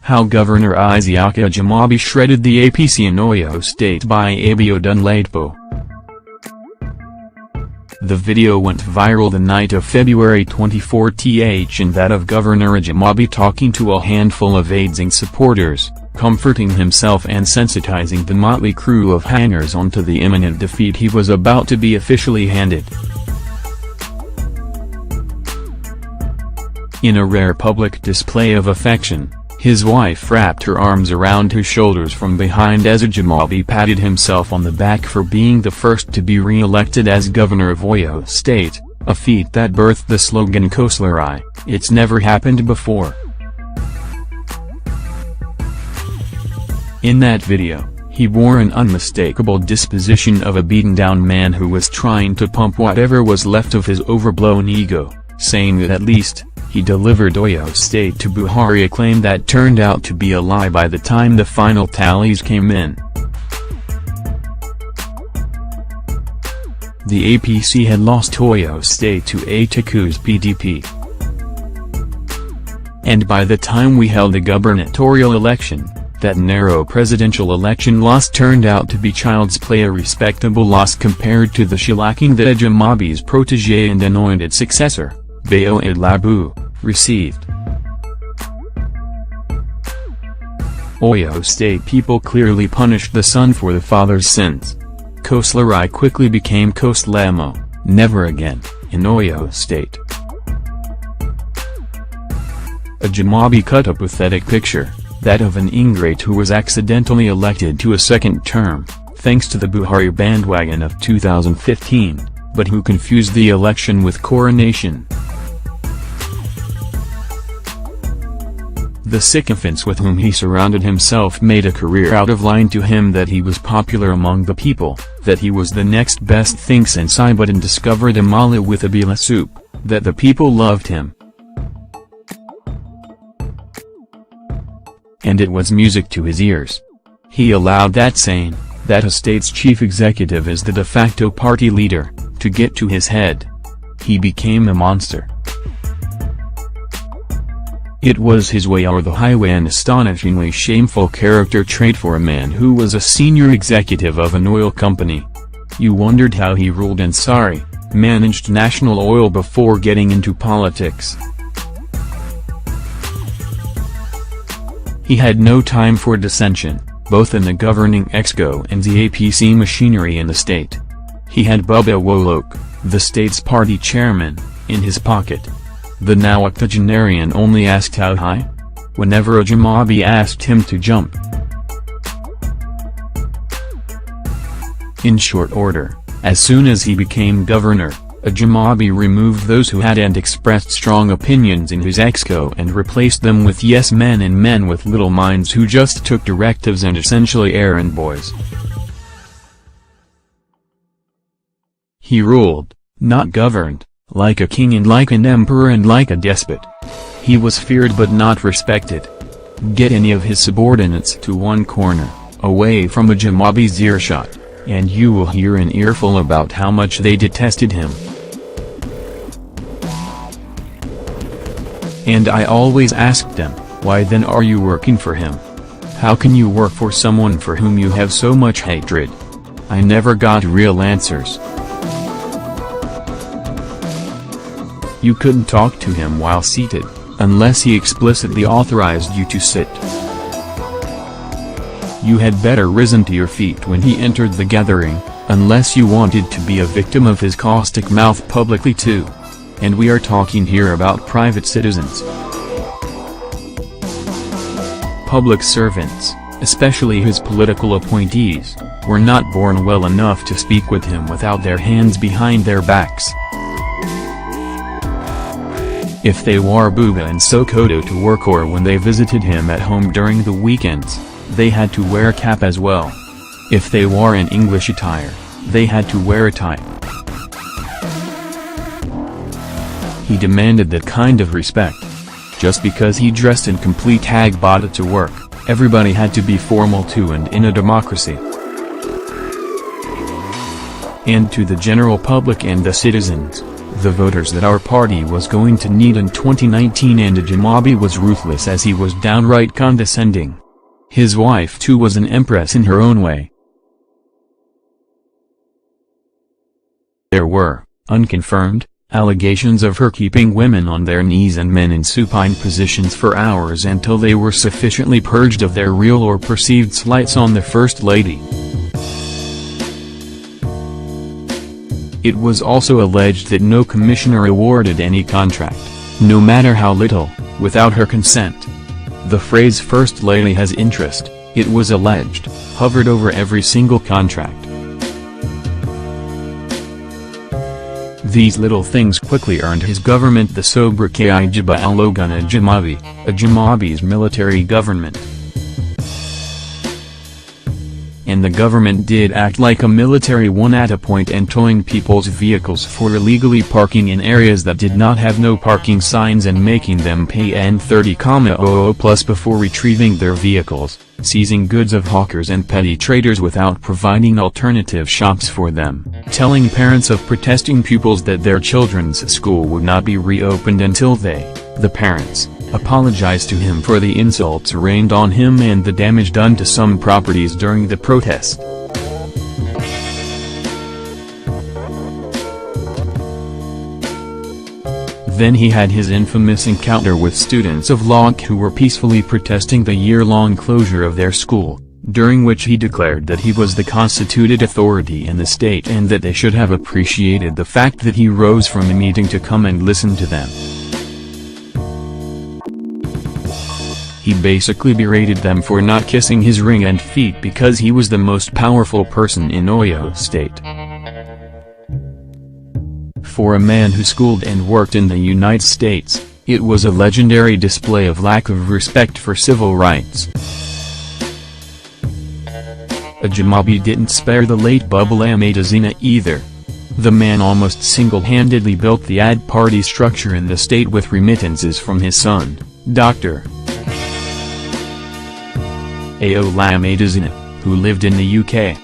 How Governor Isiaka Ajimobi shredded the APC in Oyo State by Abiodun Ladepo. The video went viral the night of February 24 and that of Governor Ajimobi talking to a handful of aides and supporters, comforting himself and sensitizing the motley crew of hangers-on to the imminent defeat he was about to be officially handed. In a rare public display of affection, his wife wrapped her arms around his shoulders from behind as Ajimobi patted himself on the back for being the first to be re-elected as governor of Oyo State, a feat that birthed the slogan "Koslerai, it's never happened before." In that video, he wore an unmistakable disposition of a beaten-down man who was trying to pump whatever was left of his overblown ego, saying that at least he delivered Oyo State to Buhari, a claim that turned out to be a lie by the time the final tallies came in. The APC had lost Oyo State to Atiku's PDP. And by the time we held the gubernatorial election, that narrow presidential election loss turned out to be child's play, a respectable loss compared to the shellacking that Ajimobi's protege and anointed successor, Bayo Ladepo, received. Oyo State people clearly punished the son for the father's sins. Koslerai quickly became Koslemo, never again, in Oyo State. Ajimobi cut a pathetic picture, that of an ingrate who was accidentally elected to a second term, thanks to the Buhari bandwagon of 2015, but who confused the election with coronation. The sycophants with whom he surrounded himself made a career out of lying to him that he was popular among the people, that he was the next best thing since Ibudan discovered amala with abila soup, that the people loved him. And it was music to his ears. He allowed that saying, that a state's chief executive is the de facto party leader, to get to his head. He became a monster. It was his way or the highway, an astonishingly shameful character trait for a man who was a senior executive of an oil company. You wondered how he ruled and managed national oil before getting into politics. He had no time for dissension, both in the governing exco and the APC machinery in the state. He had Bubba Wolok, the state's party chairman, in his pocket. The now octogenarian only asked how high? Whenever Ajimobi asked him to jump. In short order, as soon as he became governor, Ajimobi removed those who had and expressed strong opinions in his exco and replaced them with yes men and men with little minds who just took directives and essentially errand boys. He ruled, not governed, like a king and like an emperor and like a despot. He was feared but not respected. Get any of his subordinates to one corner, away from Ajimobi's earshot, and you will hear an earful about how much they detested him. And I always asked them, why then are you working for him? How can you work for someone for whom you have so much hatred? I never got real answers. You couldn't talk to him while seated, unless he explicitly authorized you to sit. You had better risen to your feet when he entered the gathering, unless you wanted to be a victim of his caustic mouth publicly too. And we are talking here about private citizens. Public servants, especially his political appointees, were not born well enough to speak with him without their hands behind their backs. If they wore buba and sokoto to work or when they visited him at home during the weekends, they had to wear a cap as well. If they wore an English attire, they had to wear a tie. He demanded that kind of respect. Just because he dressed in complete hagbada to work, everybody had to be formal too, and in a democracy. And to the general public and the citizens, the voters that our party was going to need in 2019, and Ajimobi was ruthless as he was downright condescending. His wife too was an empress in her own way. There were, unconfirmed, allegations of her keeping women on their knees and men in supine positions for hours until they were sufficiently purged of their real or perceived slights on the First Lady. It was also alleged that no commissioner awarded any contract, no matter how little, without her consent. The phrase First Lady has interest, it was alleged, hovered over every single contract. These little things quickly earned his government the sobriquet Ajimobi, Ajimobi's military government. And the government did act like a military one at a point, and towing people's vehicles for illegally parking in areas that did not have no parking signs and making them pay N30,00 plus before retrieving their vehicles, seizing goods of hawkers and petty traders without providing alternative shops for them, telling parents of protesting pupils that their children's school would not be reopened until they, the parents, apologized to him for the insults rained on him and the damage done to some properties during the protest. Then he had his infamous encounter with students of law who were peacefully protesting the year-long closure of their school, during which he declared that he was the constituted authority in the state and that they should have appreciated the fact that he rose from a meeting to come and listen to them. He basically berated them for not kissing his ring and feet because he was the most powerful person in Oyo State. For a man who schooled and worked in the United States, it was a legendary display of lack of respect for civil rights. Ajimobi didn't spare the late Bubble Amadazina either. The man almost single-handedly built the AD party structure in the state with remittances from his son, Dr. Amadazina, who lived in the UK.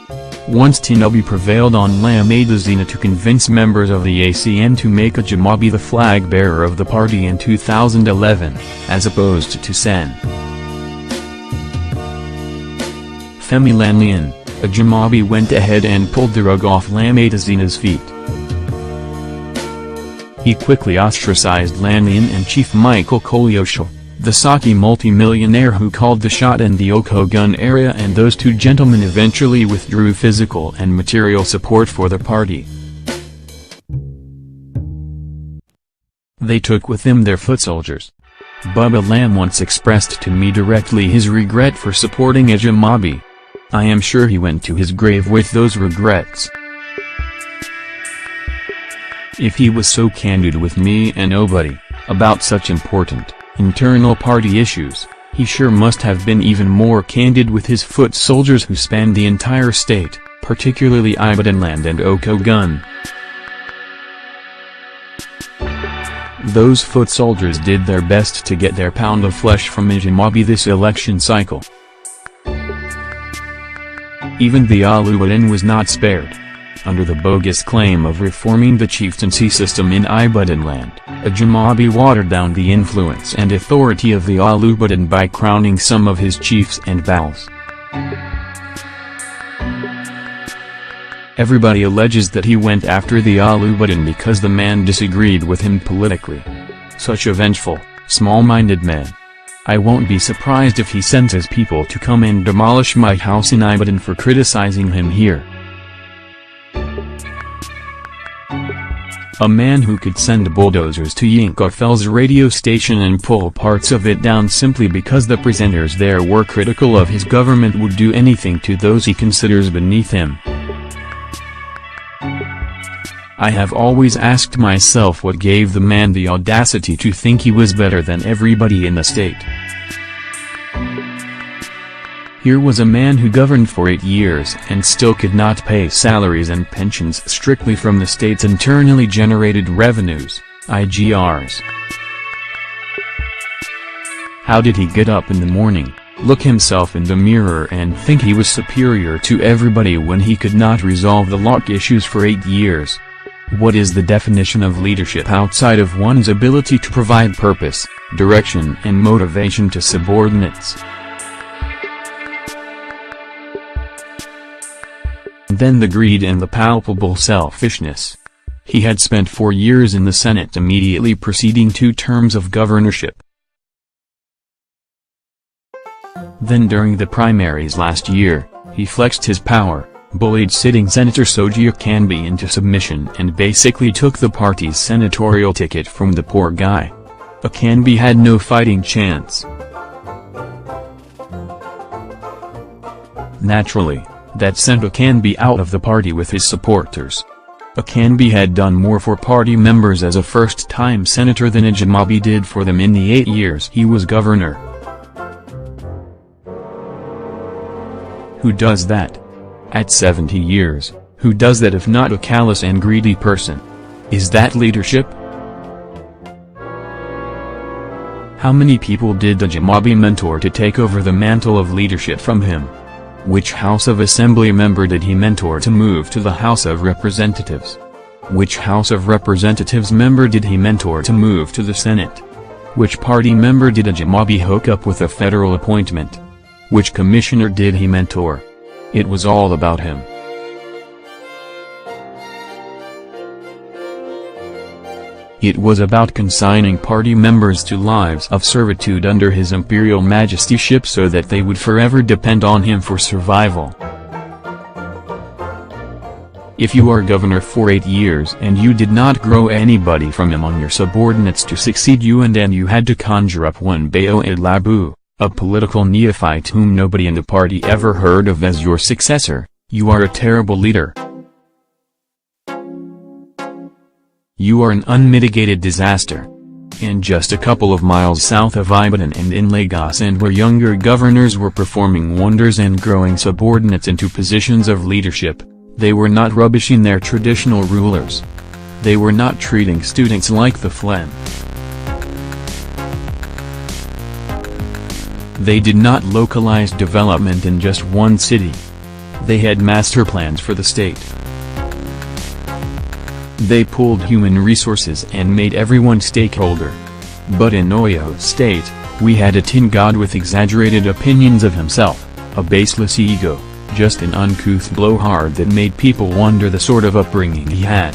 Once Tinubu prevailed on Amadazina to convince members of the ACN to make Ajimobi the flag-bearer of the party in 2011, as opposed to Sen. Femi Lanlian, Ajimobi went ahead and pulled the rug off Amadazina's feet. He quickly ostracized Lanlian and Chief Michael Koleosho, the Saki multi-millionaire who called the shot in the Okogun area, and those two gentlemen eventually withdrew physical and material support for the party. They took with them their foot soldiers. Bubba Lam once expressed to me directly his regret for supporting Ajimobi. I am sure he went to his grave with those regrets. If he was so candid with me and nobody, about such important, internal party issues, he sure must have been even more candid with his foot soldiers who spanned the entire state, particularly Ibadanland and Okogun. Those foot soldiers did their best to get their pound of flesh from Ajimobi this election cycle. Even the Oluwadan was not spared. Under the bogus claim of reforming the chieftaincy system in Ibadanland, Ajimobi watered down the influence and authority of the Oluwadan by crowning some of his chiefs and bals. Everybody alleges that he went after the Oluwadan because the man disagreed with him politically. Such a vengeful, small-minded man. I won't be surprised if he sends his people to come and demolish my house in Ibadan for criticizing him here. A man who could send bulldozers to Yinka Fell's radio station and pull parts of it down simply because the presenters there were critical of his government would do anything to those he considers beneath him. I have always asked myself what gave the man the audacity to think he was better than everybody in the state. Here was a man who governed for 8 years and still could not pay salaries and pensions strictly from the state's internally generated revenues, IGRs. How did he get up in the morning, look himself in the mirror and think he was superior to everybody when he could not resolve the lock issues for 8 years? What is the definition of leadership outside of one's ability to provide purpose, direction and motivation to subordinates? Then the greed and the palpable selfishness. He had spent 4 years in the Senate immediately preceding 2 terms of governorship. Then during the primaries last year, he flexed his power, bullied sitting Senator Ajimobi into submission and basically took the party's senatorial ticket from the poor guy. Ajimobi had no fighting chance. Naturally, that sent Ajimobi out of the party with his supporters. Ajimobi had done more for party members as a first-time senator than Ajimobi did for them in the 8 years he was governor. Who does that? At 70 years, who does that if not a callous and greedy person? Is that leadership? How many people did Ajimobi mentor to take over the mantle of leadership from him? Which House of Assembly member did he mentor to move to the House of Representatives? Which House of Representatives member did he mentor to move to the Senate? Which party member did Ajimobi hook up with a federal appointment? Which commissioner did he mentor? It was all about him. It was about consigning party members to lives of servitude under his imperial majestyship so that they would forever depend on him for survival. If you are governor for 8 years and you did not grow anybody from among your subordinates to succeed you and you had to conjure up one Bayo Idlabu, a political neophyte whom nobody in the party ever heard of as your successor, you are a terrible leader. You are an unmitigated disaster. And just a couple of miles south of Abiodun and in Lagos, and where younger governors were performing wonders and growing subordinates into positions of leadership, they were not rubbishing their traditional rulers. They were not treating students like the phlegm. They did not localize development in just one city. They had master plans for the state. They pooled human resources and made everyone stakeholder. But in Oyo State, we had a tin god with exaggerated opinions of himself, a baseless ego, just an uncouth blowhard that made people wonder the sort of upbringing he had.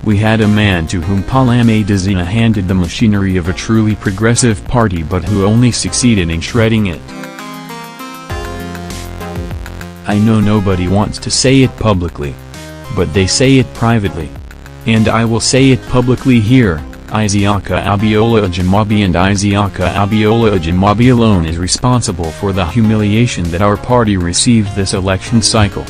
We had a man to whom Palame Dizina handed the machinery of a truly progressive party but who only succeeded in shredding it. I know nobody wants to say it publicly. But they say it privately. And I will say it publicly here, Isiaka Abiola Ajimobi and Isiaka Abiola Ajimobi alone is responsible for the humiliation that our party received this election cycle.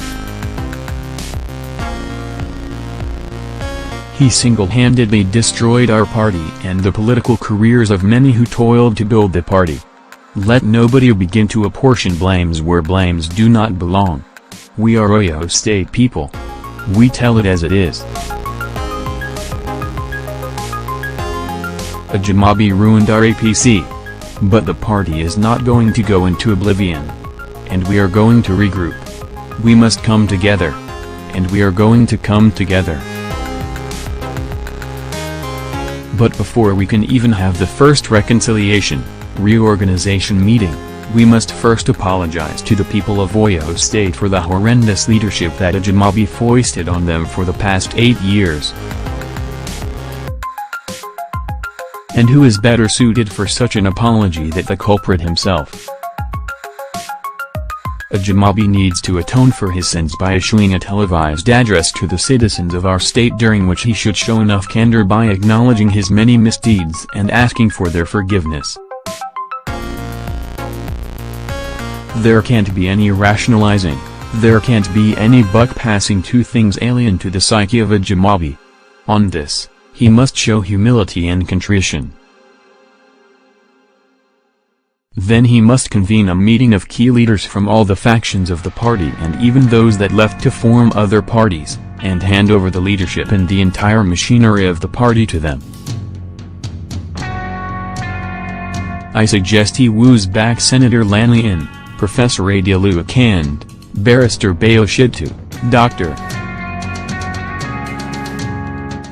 He single-handedly destroyed our party and the political careers of many who toiled to build the party. Let nobody begin to apportion blames where blames do not belong. We are Oyo State people. We tell it as it is. Ajimobi ruined our APC. But the party is not going to go into oblivion. And we are going to regroup. We must come together. And we are going to come together. But before we can even have the first reconciliation, reorganization meeting, we must first apologize to the people of Oyo State for the horrendous leadership that Ajimobi foisted on them for the past 8 years. And who is better suited for such an apology than the culprit himself? Ajimobi needs to atone for his sins by issuing a televised address to the citizens of our state during which he should show enough candor by acknowledging his many misdeeds and asking for their forgiveness. There can't be any rationalizing, there can't be any buck passing to things alien to the psyche of Ajimobi. On this, he must show humility and contrition. Then he must convene a meeting of key leaders from all the factions of the party and even those that left to form other parties, and hand over the leadership and the entire machinery of the party to them. I suggest he woos back Senator Lanley in, Professor Adielu and Barrister Bayo Shitu, Dr.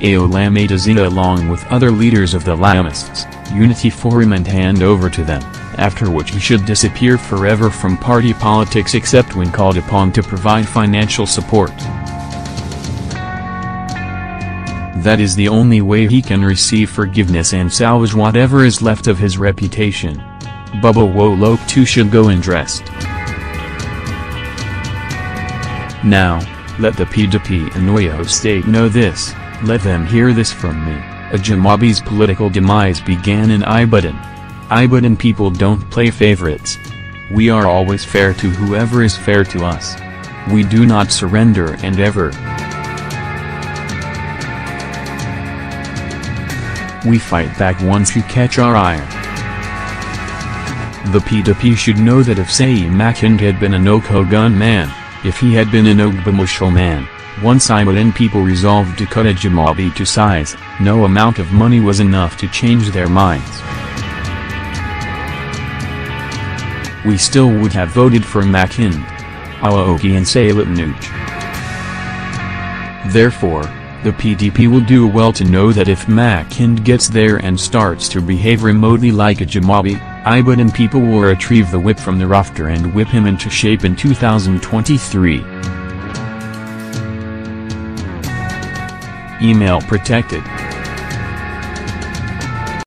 Aolame Dazina along with other leaders of the Lamists, Unity Forum and hand over to them, after which he should disappear forever from party politics except when called upon to provide financial support. That is the only way he can receive forgiveness and salvage whatever is left of his reputation. Bubba Wolok too should go undressed. Now, let the PDP and Oyo state know this, let them hear this from me. Ajimobi's political demise began in Ibadan. Ibadan people don't play favorites. We are always fair to whoever is fair to us. We do not surrender and ever. We fight back once you catch our ire. The PDP should know that if Seyi Makinda had been an Okogun man, if he had been an Ogbomoso man, once Ibadan people resolved to cut Ajimobi to size, no amount of money was enough to change their minds. We still would have voted for Makinda, Awaoki and Salinuj. Therefore, the PDP will do well to know that if Makinda gets there and starts to behave remotely like Ajimobi, Ibadan people will retrieve the whip from the rafter and whip him into shape in 2023. Email protected.